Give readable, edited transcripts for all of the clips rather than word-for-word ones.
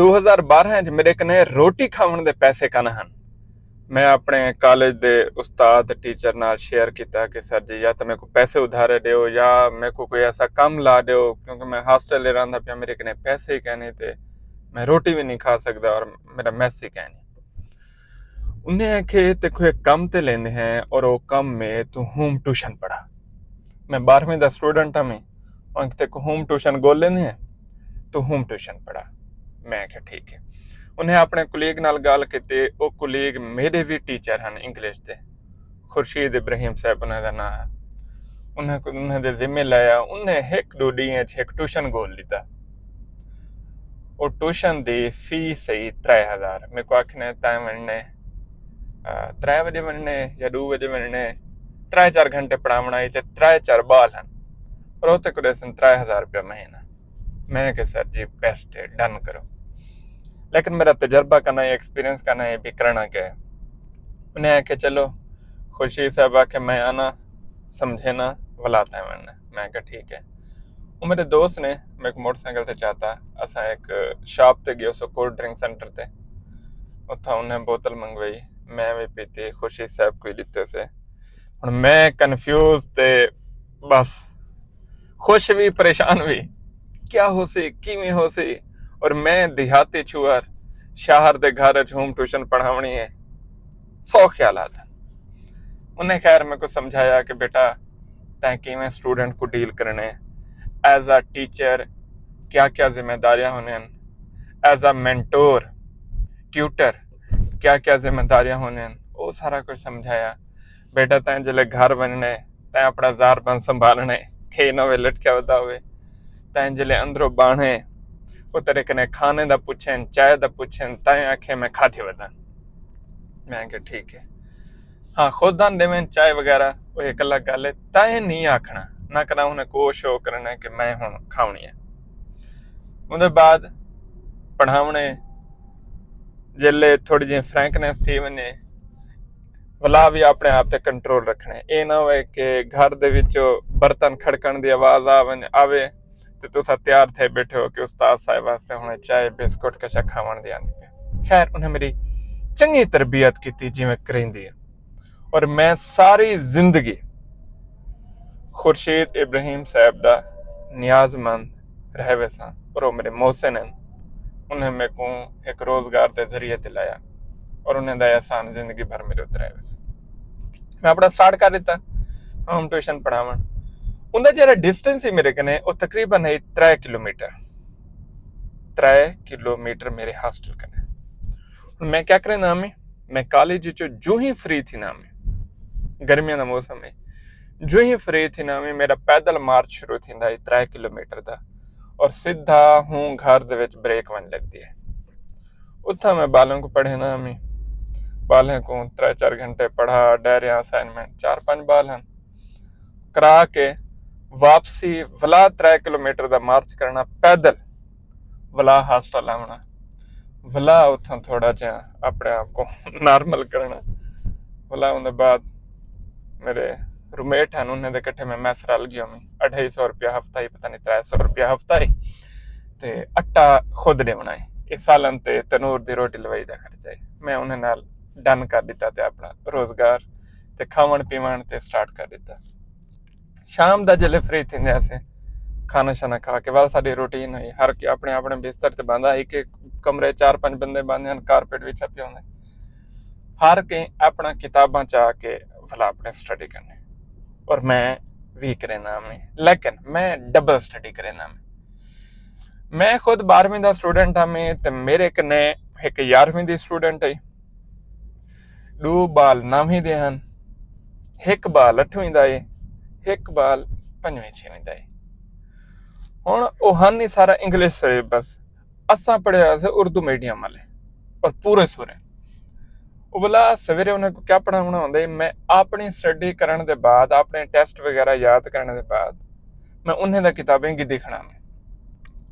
2012 ਚ ਮੇਰੇ ਕਨੇ ਰੋਟੀ ਖਾਣ ਦੇ ਪੈਸੇ ਕਨ ਹਨ। ਮੈਂ ਆਪਣੇ ਕਾਲਜ ਦੇ ਉਸਤਾਦ टीचर ਨਾਲ शेयर ਕੀਤਾ कि सर जी या तो मेरे को पैसे उधारे दियो या मेरे को कोई ऐसा काम ला दियो, क्योंकि मैं हॉस्टल ले रहा था, मेरे कने पैसे ही कहने थे, मैं रोटी भी नहीं खा सकता और मेरा मैस ही कहने। उन्हें आखे तेको एक काम ते लेने हैं और वो काम में तू होम ट्यूशन पढ़ा। मैं 12वीं का स्टूडेंट हाँ, मैं तेको होम ट्यूशन गोल लेने हैं, तू होम ट्यूशन पढ़ा। मैं आख्या ठीक है। उन्हें अपने कुलीग नाल गल की, वो कुलीग मेरे भी टीचर हैं इंग्लिश के, खुर्शीद इब्राहिम साहब उन्हें का नाम है। उन्हें जिम्मे लाया, उन्हें एक दो डी एक ट्यूशन गोल लीता। वो ट्यूशन की फीस ही 3000। मेरे को आखने तय बनने 3 बजे बनने या 2 बजे बनने, 3-4 घंटे पढ़ावना ही, 3-4 बाल हैं और वो को 3000 रुपया महीना। मैं कि सर जी बेस्ट है, डन करो। लेकिन मेरा तजर्बा करना है, एक्सपीरियंस करना है भी करना क्या है। उन्हें आके चलो खुशी साहब आके मैं आना समझे ना बुलाता है मैंने। मैं कहा ठीक है। वो मेरे दोस्त ने मेरे को मोटरसाइकिल से चाहता, असा एक शॉप ते गए, उस कोल्ड ड्रिंक सेंटर ते, उतना उन्हें बोतल मंगवाई, मैं भी पीती, खुशी साहब को दिते से। और मैं कन्फ्यूज ते बस खुश भी परेशान भी, क्या हो सी किमें हो सी। और मैं देहाती छुआर शहर दे घर होम ट्यूशन पढ़ावनी है, 100 ख्याल था। उन्हें खैर मेरे को समझाया कि बेटा तैं किमें स्टूडेंट को डील करने, एज अ टीचर क्या क्या जिम्मेदारियां होने, एज अ मेंटोर ट्यूटर क्या क्या जिम्मेदारियां होने, वो सारा कुछ समझाया। बेटा तैं जले घर बनने, तैं अपना जार बन संभालने, खे नवे लटके बता हुए, तैं जले अंदरों बाणे, वो तेरे कने खाने दा पुछन, चाय दा पुछन, तैं आखे मैं खाते बता। मैं कहा ठीक है। हाँ खुद आंदे में चाय वगैरह वो एक अलग गल है, तैं नहीं आखना ना करा उन्हें को शो करना कि मैं हुण खावनी है। उनके बाद पढ़ावने जिले थोड़ी जी फ्रैंकनेस थी वने, वला भी अपने आप ते कंट्रोल रखने। ये ना हो कि घर दे विचों बर्तन खड़कन की आवाज आवे तो तुसा तैयार थे बैठे हो कि उस्ताद साहब वास्ते हुणे चाय बिस्कुट कछ खावन दी आनी पे। खैर उन्हें मेरी चंगी तरबियत की जिवें करेंदी है। और मैं सारी जिंदगी खुर्शीद इब्राहिम साहब दा नियाजमंद रह वैसा, और वो मेरे मोहसिन हैं। उन्हें मेरे को एक रोजगार के जरिए दिलाया और उन्हें दा एहसान जिंदगी भर मेरे उतर रह वैसा। मैं अपना स्टार्ट कर दिता होम ट्यूशन पढ़ावन। उनका जरा डिस्टेंस ही मेरे कने वो तकरीबन है 3 किलोमीटर। 3 किलोमीटर मेरे हॉस्टल कने। मैं क्या करें ना मैं कॉलेज जो ही फ्री थी ना, गर्मियों का मौसम में जो ही फ्री थी ना, मेरा पैदल मार्च शुरू थी 3 किलोमीटर का, और सीधा हूँ घर दे विच ब्रेक वन लगती है। उतना मैं बालों को पढ़े ना, बालों को 3-4 घंटे पढ़ा, डायरिया असाइनमेंट 4-5 बाल हैं करा के वापसी वला 3 किलोमीटर का मार्च करना पैदल, वला हॉस्टल आना, वला उतना थोड़ा जा अपने आप को नॉर्मल करना। वला उनके बाद मेरे रूममेट हैं, उन्हें दे कट्ठे में मैस रल गया। मैं 250 रुपया हफ्ता ही, पता नहीं 300 रुपया हफ्ता ही, ते आटा खुद ने बनाए। इस सालन ते तनूर दी रोटी लवाई का खर्चा है। मैं उन्हें नाल डन कर दिता ते अपना रोजगार ते खावन पीवन ते स्टार्ट कर दिता। शाम का जल्द फ्री थी ऐसे खाना शाना खा के वाल साड़ी रूटीन है, हर के अपने अपने बिस्तर से बांधा, एक एक कमरे 4-5 बंदे बांधे, कारपेट भी छपे होंगे, हर के अपना किताबा चाह के भला अपने स्टडी करने। और मैं वीक रहना में, लेकिन मैं डबल स्टडी करेना में। मैं खुद 12वीं का स्टूडेंट हाँ, मैं मेरे कने एक 11वीं की स्टूडेंट है, 2 बाल 9वीं दे हैं, 1 बाल 8वीं का है, 1 बाल 5वीं-6वीं का है। हुण वो हन ही सारा इंग्लिश सिलेबस, असा पढ़िया से उर्दू मीडियम वाले और पूरे सूरे। बोला सवेरे उन्हें को क्या पढ़ाना होंगे, मैं अपनी स्टडी करने के बाद, अपने टेस्ट वगैरह याद करने के बाद मैं उन्हें दा किताबें की देखना में।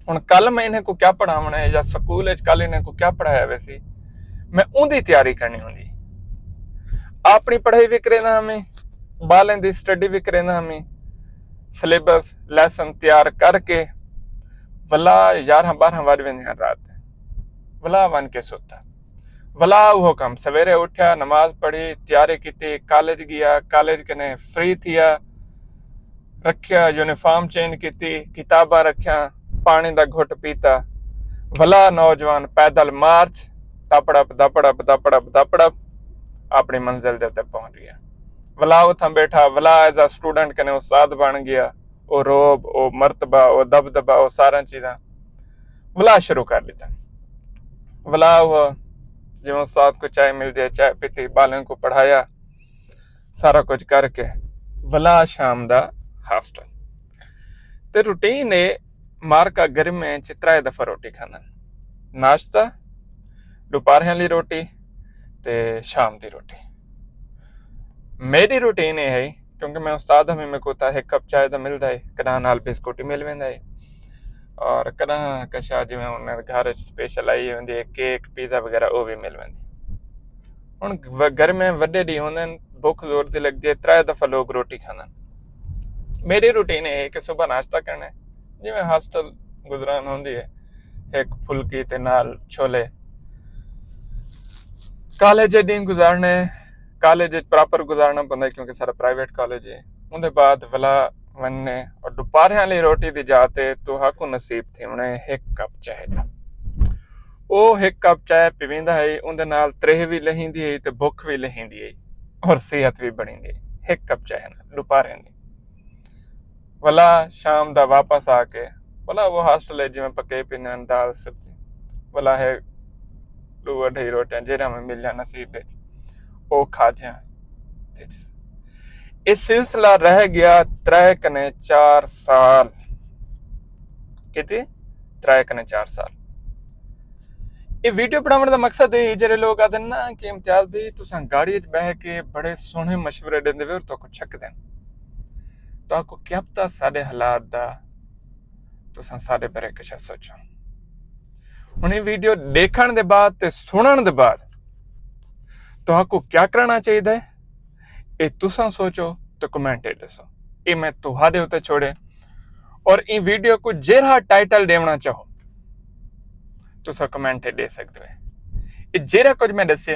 हुण कल मैं इन्हें को क्या पढ़ावना है या स्कूल कल इन्हें को क्या पढ़ाया वैसे, मैं उनकी तैयारी करनी होंगी। अपनी पढ़ाई भी करेना हमें, बालें की स्टडी भी करेना हमें, सिलेबस लैसन तैयार करके वला 11-12 बज वेंदे रात। वला बन के सुता। वला वो कम सवेरे उठा, नमाज पढ़ी, तैयारी की, कॉलेज गया, कॉलेज कने फ्री थिया, रखिया यूनिफॉर्म चेंज की, किताबा रखिया, पानी दा घुट पीता। भला नौजवान पैदल मार्च, दपड़प दपड़प दपड़प दपड़प अपनी मंजिल दे उत्ते पहुंच गया। भला उथा बैठा, भला एज अ स्टूडेंट कने उस्ताद बन गया। वो रोब, वो मर्तबा, वो दबदबा, वो सारा चीज़ां भला शुरू कर लिता। भला वो जिवें उस्ताद को चाय मिल जाए, चाय पीती, बालन को पढ़ाया, सारा कुछ करके भला शाम दा हॉस्टल ते रूटीन है। मारका घर में चित्राए दफा रोटी खाना, नाश्ता, दोपहर ली रोटी ते शाम दी रोटी। मेरी रूटीन ये है क्योंकि मैं उस्ताद हमें में कोता एक कप चाय तो मिलता है, कदा नाल बिस्कुट मिल वेंदा है, और कदा कशा जिवें उन्हें घर स्पेशल आई होंदी है, केक पिज़्ज़ा वगैरह वो भी मिल वेंदी। हुण घर में वड्डे डी होंदे, भुख जोर दी लगदी है, 3 दफा लोग रोटी खाना। मेरी रूटीन ये है कि सुबह नाश्ता करना है, जिवें हॉस्टल गुजरान होंदी है, एक फुलकी ते नाल छोले। कॉलेज दिन गुजारने, कॉलेज प्रॉपर गुजारना पड़ता है क्योंकि सारा प्राइवेट कॉलेज है। उनके बाद वला वन्ने और दोपहर वाली रोटी दी जाते तो हाकू नसीब थी उन्हें एक कप चाय दा। वो एक कप चाय पीवींदा है, उनदे नाल त्रेह भी लहिंदी है ते भुख भी लहिंदी है और सेहत भी बढ़िंदी है। एक कप चाय ना दोपहर दी वला शाम दा वापस आके वला वो हॉस्टल है जिवें पके पीने दाल सब्जी वला है 2-2.5 रोटियां जेरा में मिल जा नसीब है वो खा जा। इस सिलसिला रह गया 3-4 साल। कितने 3-4 साल। ये वीडियो बनाने का मकसद है जेरे लोग आते ना कि इम्तियाज भाई तुसां गाड़ी बह के बड़े सोहने मशवरे देंदे वे और तो कुछ छक देन, तो आपको क्या पता साडे हालात दा तुसां साडे बारे कुछ सोचो। हुण ये वीडियो देखण दे बाद ते सुनण दे बाद तो आपको क्या करना चाहिए, ये तुसां सोचो तो कमेंट दसो। ये मैं तुहाडे उत्ते छोड़े और इन वीडियो को जेरा टाइटल देना चाहो तुसा कमेंट दे सकते हो। ये जेरा कुछ मैं दसे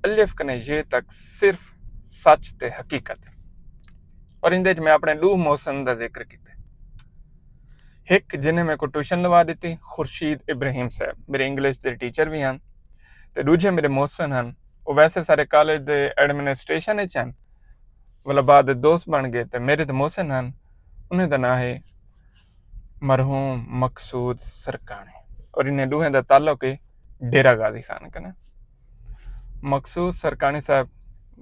अलिफ कने ये तक सिर्फ सच ते हकीकत है, और इंदे मैं अपने 2 मौसम का जिक्र किया। एक जिन्हें मेरे को ट्यूशन लवा दी, खुर्शीद इब्राहिम साहब मेरे इंग्लिश के टीचर भी हैं, तो दूजे मेरे मौसन हैं, वो वैसे सारे कॉलेज के एडमिनिस्ट्रेशन हैं, मतलब बाद दोस्त बन गए। तो मेरे तो मौसन हैं, उन्हें का नाम है मरहूम मकसूद सरकानी, और इन्हें दूहें का ताल्लुक है डेरा गाजी खान कने। मकसूद सरकानी साहब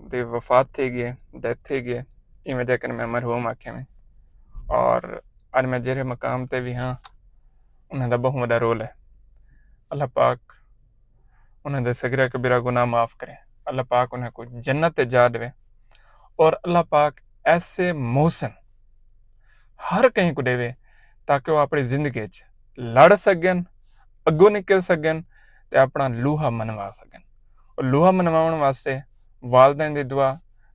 की वफात थी गई, डेथ थी गई, इवें जेकर मैं मरहूम आखे में, और अज मैं जेरे मकाम ते भी हाँ उन्हें बहुत बड़ा रोल है। अल्लाह पाक उन्हें दे सगरा कबीरा गुनाह माफ़ करे, अल्लाह पाक उन्हें को जन्नत जा देवे, और अल्लाह पाक ऐसे मौसन हर कहीं को देवे ताकि वो अपनी जिंदगी लड़ सकन, अगों निकल सकन ते अपना लूहा मनवा सकन। और लूहा मनवाउण वास्ते वालदैन दी दुआ,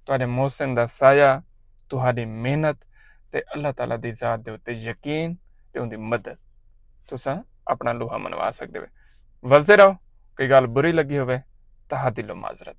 तुहाडे मौसन दा साया, तुहाडी मेहनत ते अल्लाह ताला दी ज़ात दे उत्ते यकीन ते उनदी मदद तुसां अपना लूहा मनवा सकदे हो। वसदे रहो, कोई गल बुरी लगी होवे तां दिलों माजरत।